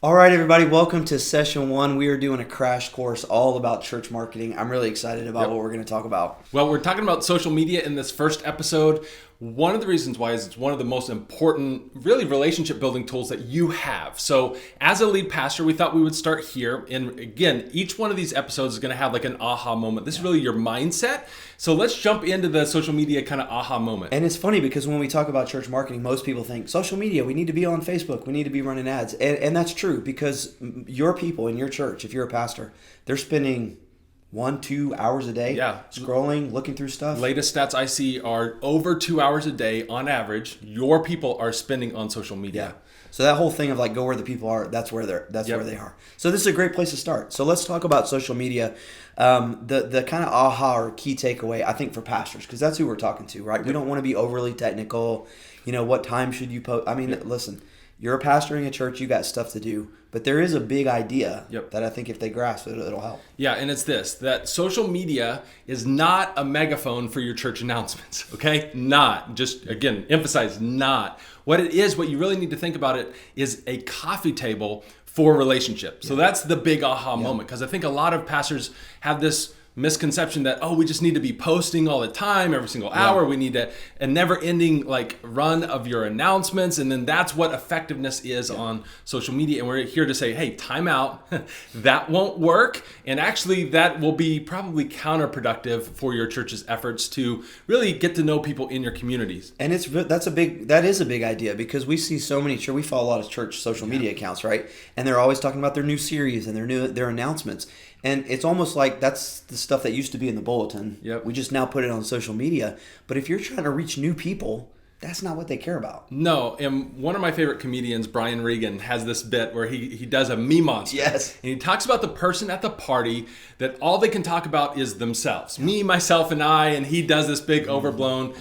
All right, everybody, welcome to session one. We are doing a crash course all about church marketing. I'm really excited about what we're going to talk about. Well, we're talking about social media in this first episode. One of the reasons why is it's one of the most important, really, relationship building tools that you have. So as a lead pastor, we thought we would start here. And again, each one of these episodes is going to have like an aha moment. This is really your mindset. So let's jump into the social media kind of aha moment. And it's funny because when we talk about church marketing, most people think social media, we need to be on Facebook, we need to be running ads. And that's true because your people in your church, if you're a pastor, they're spending 1-2 hours a day scrolling, looking through stuff. Latest stats I see are over 2 hours a day on average. Your people are spending on social media. Yeah. So that whole thing of like go where the people are, that's where where they are. So this is a great place to start. So let's talk about social media. The kind of aha or key takeaway, I think, for pastors, because that's who we're talking to, right? We don't want to be overly technical. You know, what time should you post? I mean, listen, you're a pastor in a church, you got stuff to do, but there is a big idea that I think if they grasp it, it'll help. Yeah, and it's this, that social media is not a megaphone for your church announcements, okay? Not. Just, again, emphasize not. What it is, what you really need to think about it is a coffee table for relationships. So that's the big aha moment, because I think a lot of pastors have this misconception that, we just need to be posting all the time, every single hour. We need a never-ending run of your announcements, and then that's what effectiveness is on social media. And we're here to say, hey, time out. That won't work, and actually that will be probably counterproductive for your church's efforts to really get to know people in your communities. And that is a big idea, because we see so many we follow a lot of church social media accounts, right? And they're always talking about their new series and their announcements. And it's almost like that's the stuff that used to be in the bulletin. We just now put it on social media. But if you're trying to reach new people, that's not what they care about. No, and one of my favorite comedians, Brian Regan, has this bit where he does a me monster. Yes. And he talks about the person at the party that all they can talk about is themselves. Me, myself, and I, and he does this big overblown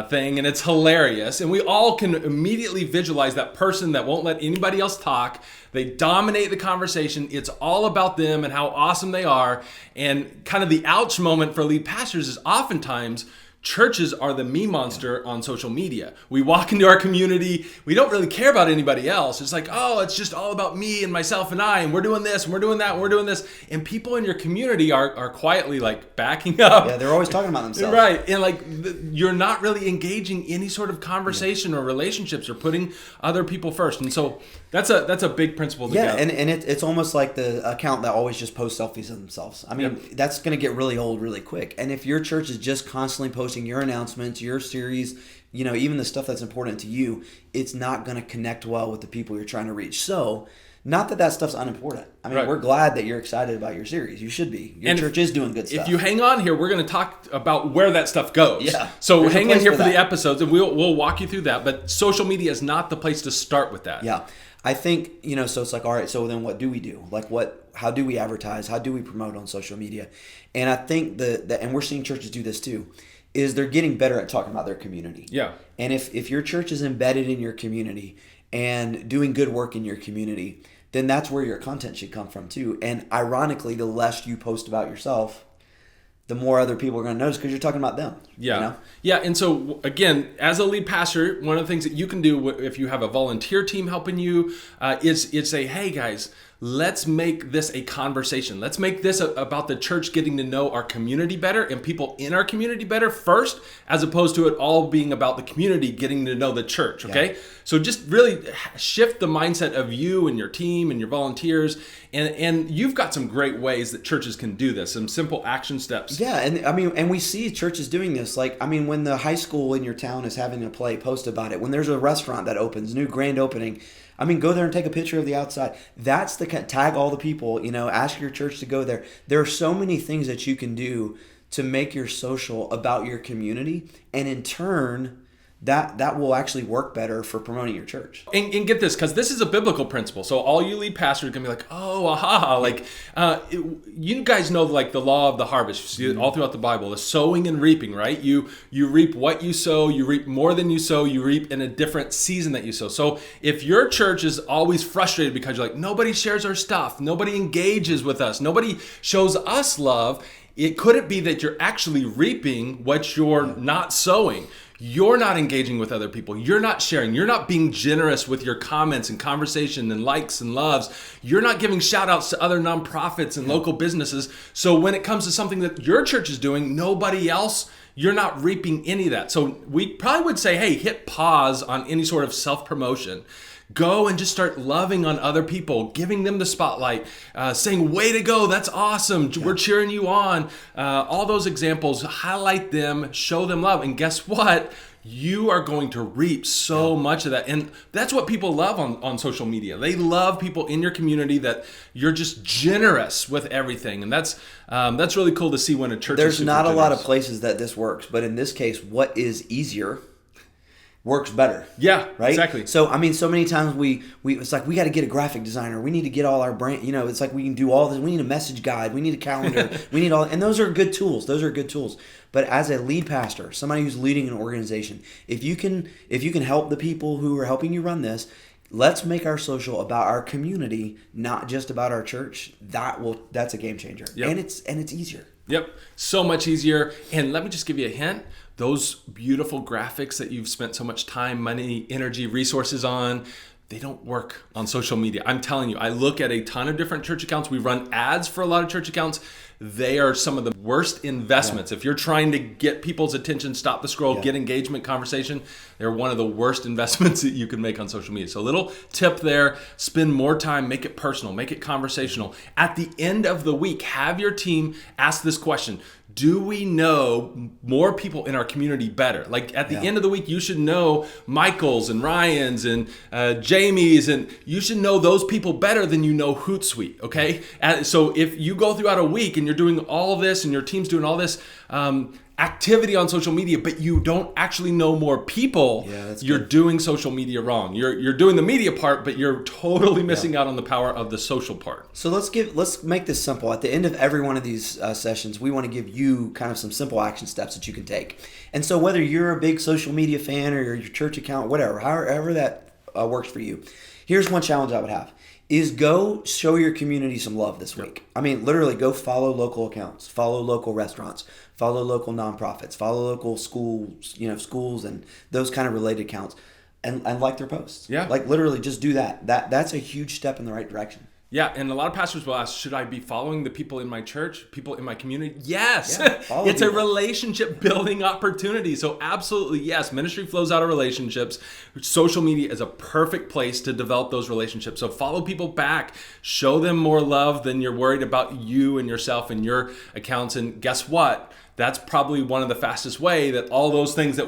thing, and it's hilarious. And we all can immediately visualize that person that won't let anybody else talk. They dominate the conversation. It's all about them and how awesome they are. And kind of the ouch moment for lead pastors is oftentimes churches are the me monster on social media. We walk into our community. We don't really care about anybody else. It's like, it's just all about me and myself and I, and we're doing this and we're doing that and we're doing this. And people in your community are quietly backing up. Yeah, they're always talking about themselves. Right. And you're not really engaging any sort of conversation or relationships or putting other people first. And so that's a big principle to get. And it's almost like the account that always just posts selfies of themselves. I mean, that's going to get really old really quick. And if your church is just constantly posting your announcements, your series, even the stuff that's important to you, it's not going to connect well with the people you're trying to reach. So, not that stuff's unimportant. I mean, we're glad that you're excited about your series. You should be. Your church is doing good stuff. If you hang on here, we're going to talk about where that stuff goes. Yeah. So hang in here for the episodes, and we'll walk you through that. But social media is not the place to start with that. Yeah. I think, so it's like, all right, so then what do we do? How do we advertise? How do we promote on social media? And I think and we're seeing churches do this too, is they're getting better at talking about their community. Yeah. And if your church is embedded in your community and doing good work in your community, then that's where your content should come from too. And ironically, the less you post about yourself, the more other people are going to notice, because you're talking about them. Yeah. Yeah. And so again, as a lead pastor, one of the things that you can do if you have a volunteer team helping you is say, hey guys, let's make this a conversation. Let's make this about the church getting to know our community better and people in our community better first, as opposed to it all being about the community getting to know the church. Okay. Yeah. So just really shift the mindset of you and your team and your volunteers. And you've got some great ways that churches can do this, some simple action steps. Yeah. And I mean, and we see churches doing this. When the high school in your town is having a play, post about it. When there's a restaurant that opens, new grand opening, go there and take a picture of the outside. That's tag all the people, ask your church to go there. There are so many things that you can do to make your social about your community. And in turn, that will actually work better for promoting your church. And get this, because this is a biblical principle. So all you lead pastors are going to be like, you guys know the law of the harvest. You see it all throughout the Bible, the sowing and reaping, right? You reap what you sow, you reap more than you sow, you reap in a different season that you sow. So if your church is always frustrated because you're like, nobody shares our stuff, nobody engages with us, nobody shows us love, could it be that you're actually reaping what you're not sowing? you're not engaging with other people. You're not sharing. You're not being generous with your comments and conversation and likes and loves. You're not giving shout outs to other nonprofits and local businesses. So when it comes to something that your church is doing, nobody else, you're not reaping any of that. So we probably would say, hey, hit pause on any sort of self-promotion. Go and just start loving on other people, giving them the spotlight, saying, way to go, that's awesome, we're cheering you on. All those examples, highlight them, show them love. And guess what? You are going to reap so much of that. And that's what people love on social media. They love people in your community that you're just generous with everything. And that's really cool to see when a church There's is super not a lot of generous. places that this works, but in this case, what is easier works better. Yeah, right? exactly. So I mean, so many times we it's like we got to get a graphic designer. We need to get all our brand. It's like we can do all this. We need a message guide. We need a calendar. We need all, and those are good tools. Those are good tools. But as a lead pastor, somebody who's leading an organization, if you can help the people who are helping you run this, let's make our social about our community, not just about our church. That's a game changer. Yep. And it's easier. Yep, so much easier. And let me just give you a hint. Those beautiful graphics that you've spent so much time, money, energy, resources on, they don't work on social media. I'm telling you, I look at a ton of different church accounts. We run ads for a lot of church accounts. They are some of the worst investments. If you're trying to get people's attention, stop the scroll, get engagement, conversation, they're one of the worst investments that you can make on social media. So a little tip there, spend more time, make it personal, make it conversational. At the end of the week, have your team ask this question. Do we know more people in our community better? Like at the end of the week, you should know Michael's and Ryan's and Jamie's, and you should know those people better than you know Hootsuite, okay? So if you go throughout a week and you're doing all of this and your team's doing all this activity on social media, but you don't actually know more people, you're doing social media wrong. You're doing the media part, but you're totally missing out on the power of the social part. So let's make this simple. At the end of every one of these sessions, we want to give you kind of some simple action steps that you can take. And so whether you're a big social media fan or your church account, whatever, however that works for you, here's one challenge I would have. Is go show your community some love this week. I mean, literally go follow local accounts, follow local restaurants, follow local nonprofits, follow local schools, schools and those kind of related accounts, and like their posts. Yeah. Like literally just do that. That's a huge step in the right direction. Yeah, and a lot of pastors will ask, should I be following the people in my church, people in my community? Yes, it's a relationship building opportunity. So absolutely, yes, ministry flows out of relationships. Social media is a perfect place to develop those relationships. So follow people back, show them more love than you're worried about you and yourself and your accounts. And guess what? That's probably one of the fastest way that all those things that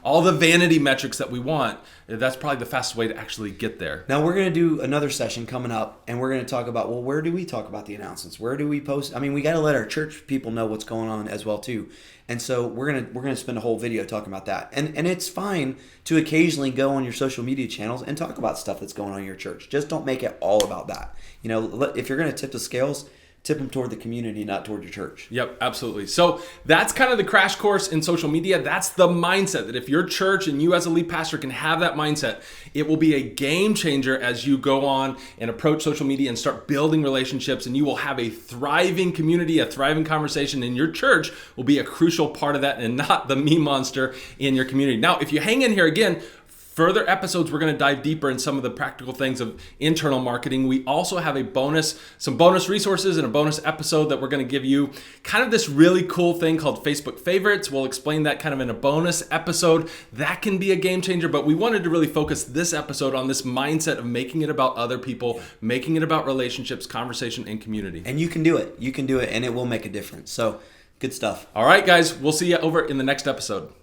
all the vanity metrics that we want, that's probably the fastest way to actually get there. Now we're going to do another session coming up, and we're going to talk about, well, where do we talk about the announcements? Where do we post? I mean, we got to let our church people know what's going on as well too. And so we're going to spend a whole video talking about that. And it's fine to occasionally go on your social media channels and talk about stuff that's going on in your church. Just don't make it all about that. If you're going to tip the scales, tip them toward the community, not toward your church. Yep, absolutely. So that's kind of the crash course in social media. That's the mindset that if your church and you as a lead pastor can have that mindset, it will be a game changer as you go on and approach social media and start building relationships, and you will have a thriving community, a thriving conversation, and your church will be a crucial part of that and not the meme monster in your community. Now, if you hang in here again, further episodes, we're going to dive deeper in some of the practical things of internal marketing. We also have some bonus resources and a bonus episode that we're going to give you. Kind of this really cool thing called Facebook favorites. We'll explain that kind of in a bonus episode. That can be a game changer, but we wanted to really focus this episode on this mindset of making it about other people, making it about relationships, conversation, and community. And you can do it. You can do it, and it will make a difference. So, good stuff. All right, guys, we'll see you over in the next episode.